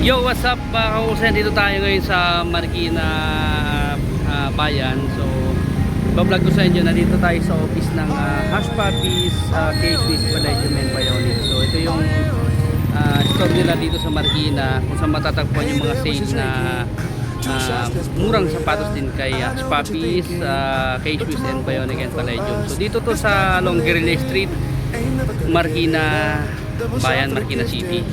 Yo, what's up mga kausen? Dito tayo ngayon sa Marikina Bayan. So, bablog ko sa inyo na dito tayo sa office ng Hush Puppies, Case-Based Palladium and Bionic. So, ito yung store nila dito sa Marikina kung saan matatagpuan yung mga sale na murang sapatos din kay Hush Puppies, Case-Based and Bionic and Palladium. So, dito to sa Longueuil Street, Marikina Bayan, Marikina City.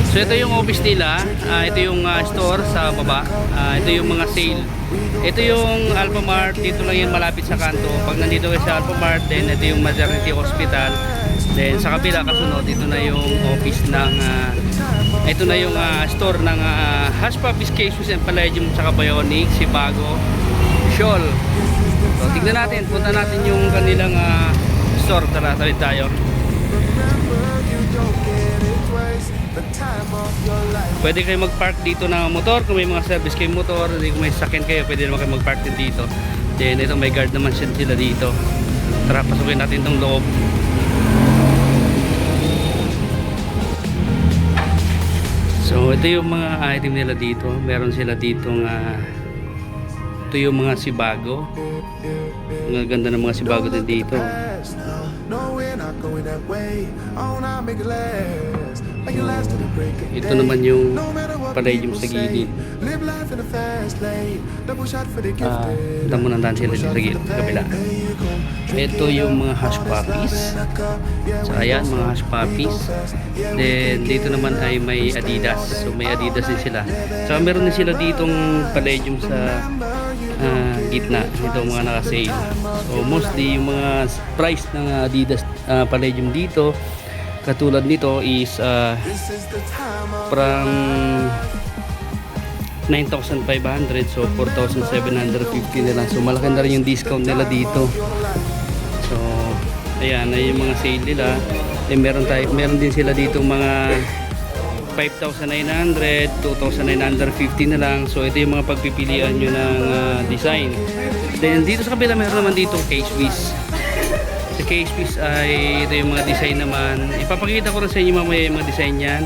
So ito yung office nila, ito yung store sa baba, ito yung mga sale. Ito yung Alphamart, dito lang yan malapit sa kanto. Pag nandito kayo sa Alphamart, then ito yung Maternity Hospital. Then sa kabila kasunod, ito na yung office ng, ito na yung store ng Hush Puppies, Case-Based and Palladium, saka Bionic, si Bago, Shawl. So tignan natin, punta natin yung kanilang store. Tara, talit tayo. Pwede kayo mag-park dito ng motor kung may mga service kayo motor. Kung may sakyan kayo, pwede naman kayo mag-park din dito. Then ito, may guard naman sila dito. Tara, pasukin natin itong loob. So ito yung mga item nila dito. Meron sila ditong ito yung mga sibago. Ang ganda ng mga sibago din dito. Ito naman yung Palladium sa gilid. Damo nandaan sila sa gilid, kabila. Ito yung mga Hush Puppies. So ayan, mga Hush Puppies. Then dito naman ay may Adidas. So may Adidas din sila. So meron din sila ditong Palladium sa gitna. Ito mga naka-sale. So mostly yung mga price ng Adidas Palladium dito, katulad nito is from 9,500, so 4,750 na lang. So malaki na rin yung discount nila dito. So ayan, ay yung mga sale nila. Meron din sila dito mga 5,900, 2,950 na lang. So ito yung mga pagpipilian nyo ng design. Then dito sa kabila meron naman dito Case-Based. Sa Case-Based ay ito yung mga design naman. Ipapakita ko rin sa inyo mamaya yung mga design yan.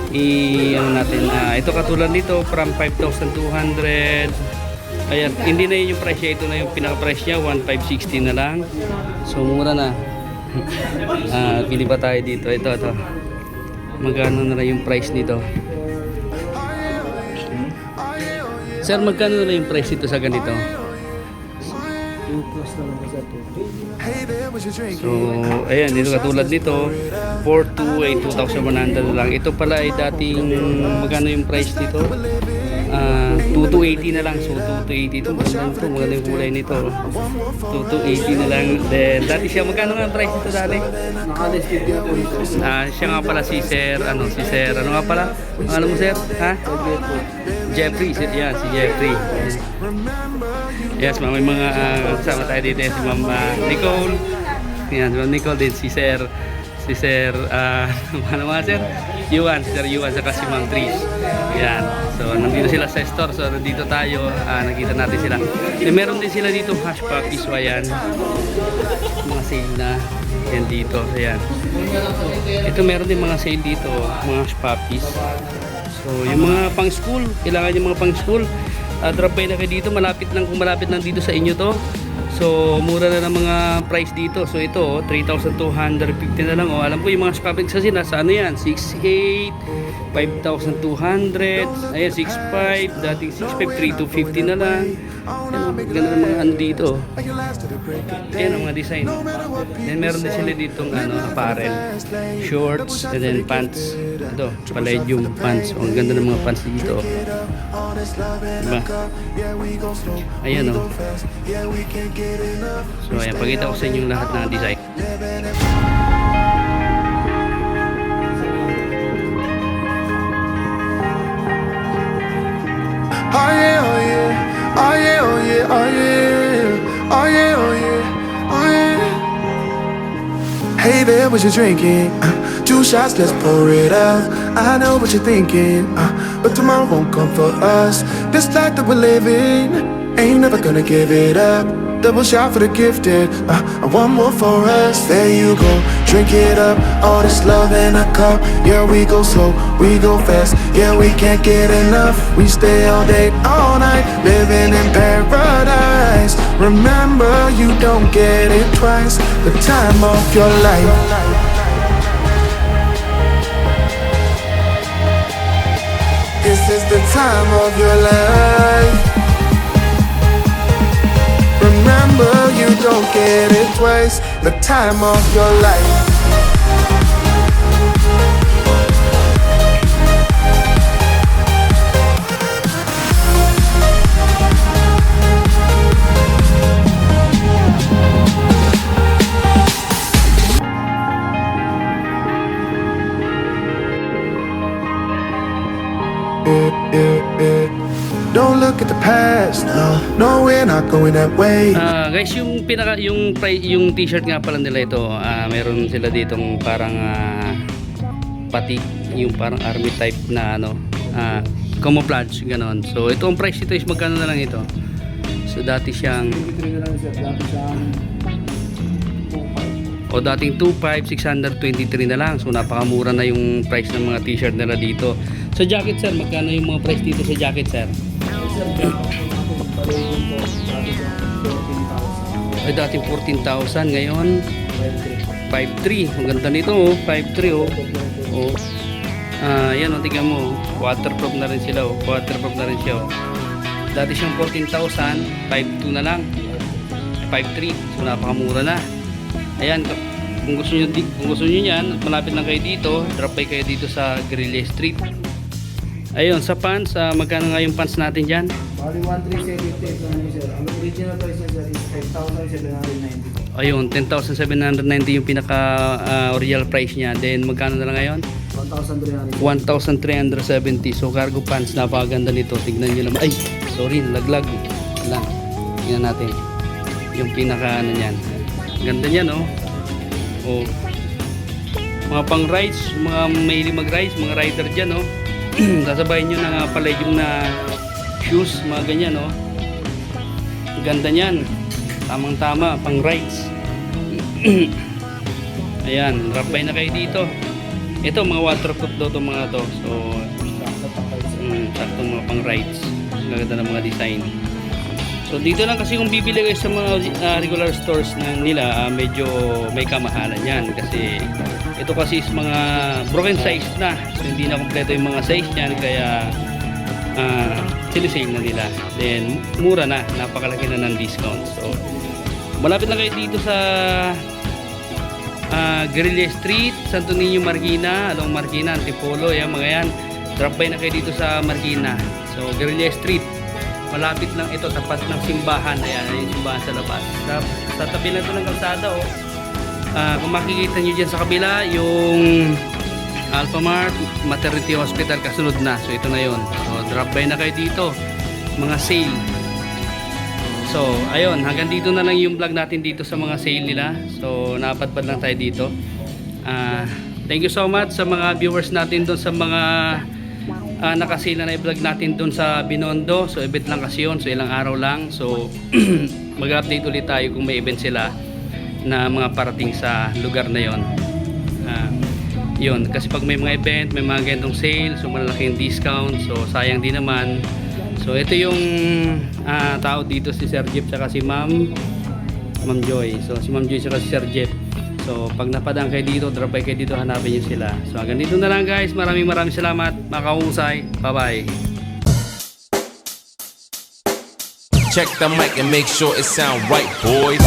Ano natin, ito katulad nito from 5,200. Ayan, hindi na yun yung price niya. Ito na yung pinaka-price niya, 1,560 na lang. So mura na. Pili pa tayo dito. Ito. Magkano na lang yung price nito? Sir, magkano na lang yung price nito sa ganito? So, ayan, dito katulad nito 428, 2,100 lang. Ito pala ay dating, magkano yung price nito? 2280 na lang. So 2280 ito, maganda yung kulay nito. 2280 na lang. Then dati siya, magkano nga ang price nito dati? Siya nga pala si Sir, ano nga pala? Alam mo Sir? Ha? Jeffrey, yan si Jeffrey. Yes, may mga kasama tayo dito, si Ma'am Nicole. Yan, si Ma'am Nicole din, si Sir ano nga Sir? Yuan, si Sir Yuan, saka si Ma'am Tris. Yan, so nandito sila sa store. So nandito tayo, nakita natin sila. Meron din sila dito Hush Puppies, ayan. Mga sale na yan dito, ayan. Ito meron din mga sale dito, mga Hush Puppies. So yung mga pang school, kailangan yung mga pang school, drop by na kayo dito, kung malapit lang dito sa inyo to. So mura na ng mga price dito. So ito 3,250 na lang. Alam ko yung mga Puppies kasi nasa ano yan, 6,800, 5,200, ayan 6,500, dating 6,500, 3,250 na lang. Ganda ng mga ano dito. Ayan ang mga design. Then meron din sila ditong apparel, shorts, and then pants. Ito, Palladium pants. Ang ganda ng mga pants dito. Diba? Ayan o. So ayan, pakita ko sa inyo lahat ng design. Oh yeah, oh yeah, oh yeah, oh yeah, oh yeah, oh yeah, oh yeah, oh yeah. Hey there, what you drinking? 2 shots, let's pour it out. I know what you're thinking, but tomorrow won't come for us. This life that we're living, ain't never gonna give it up. Double shot for the gifted, and one more for us. There you go, drink it up. All this love in a cup. Yeah, we go slow, we go fast. Yeah, we can't get enough. We stay all day, all night, living in paradise. Remember, you don't get it twice. The time of your life. This is the time of your life. Remember, you don't get it twice. The time of your life. Don't look at the past, no, we're not going that way. Guys, yung yung t-shirt nga pala nila ito, meron sila ditong parang patik, yung parang army type na camouflage ganon. So ito ang price nito is magkano na lang ito. So dati siyang dating 2.5, 623 na lang. So napakamura na yung price ng mga t-shirt nila dito. Sa jacket sir, magkano yung mga price dito sa jacket sir? Ay dating 14,000, ngayon 5.3. Ang ganda nito, 5.3 yan tingnan mo, waterproof na rin sila, waterproof na rin siya. Dati siyang 14,000, 5.2 na lang, 5.3. So napakamura na. Ayan, kung gusto niyo yan, malapit lang kayo dito, drop by kayo dito sa Guerrilla Street. Ayun, sa pants, magkano nga yung pants natin dyan? Bali 1,370 sir. Ang original price niya sir is 5,790. Ayun, 10,790 yung pinaka original price niya. Then magkano na lang ngayon? 1,300. 1,370. So cargo pants, napakaganda nito. Tignan niyo naman. Ay, sorry, laglag lang. Tingnan natin yung pinaka niyan. Ganda niyan, oh. Oh. Mga pang rides, mga mahilig mag rides, mga rider diyan, oh. Sasabayin nyo na palladium na shoes, mga ganyan, oh. Ganda niyan, tamang tama pang rides. Ayan, rapay na kayo dito. Ito mga waterproof daw to mga to. So sakto mga pang rides. Ganda ng mga design. So dito lang kasi kung bibili kayo sa mga regular stores na nila, medyo may kamahalan yan kasi ito kasi is mga broken size na. So hindi na kompleto yung mga size niyan, kaya sinisale na nila. Then mura na, napakalaki na ng discount. So malapit lang kayo dito sa Guerrilla Street, Santo Niño, Marikina, along Marikina, Antipolo, yan mga yan. Drop by na kayo dito sa Marikina. So Guerrilla Street, malapit lang ito, tapat ng simbahan. Ayan, yung simbahan sa labas. Sa tabi lang ito ng kalsada, oh. Kung makikita nyo dyan sa kabila, yung Alphamart, Maternity Hospital, kasunod na. So ito na yun. So drop by na kayo dito. Mga sale. So ayun, hanggang dito na lang yung vlog natin dito sa mga sale nila. So napadpad lang tayo dito. Thank you so much sa mga viewers natin doon sa mga nakasila na i-vlog natin doon sa Binondo. So event lang kasi yun, so ilang araw lang. So mag-update ulit tayo kung may event sila na mga parating sa lugar na yon. Yun, kasi pag may mga event, may mga ganitong sale, so malalaking discount, so sayang din naman. So ito yung tao dito, si Sir Jeff saka si Ma'am Joy. So si Ma'am Joy saka si Sir Jeff. So pag napadaan kayo dito, drop by kayo dito, hanapin nyo sila. So hanggang dito na lang guys, maraming salamat, makahusay, bye bye. Check the mic and make sure it sound right, boys.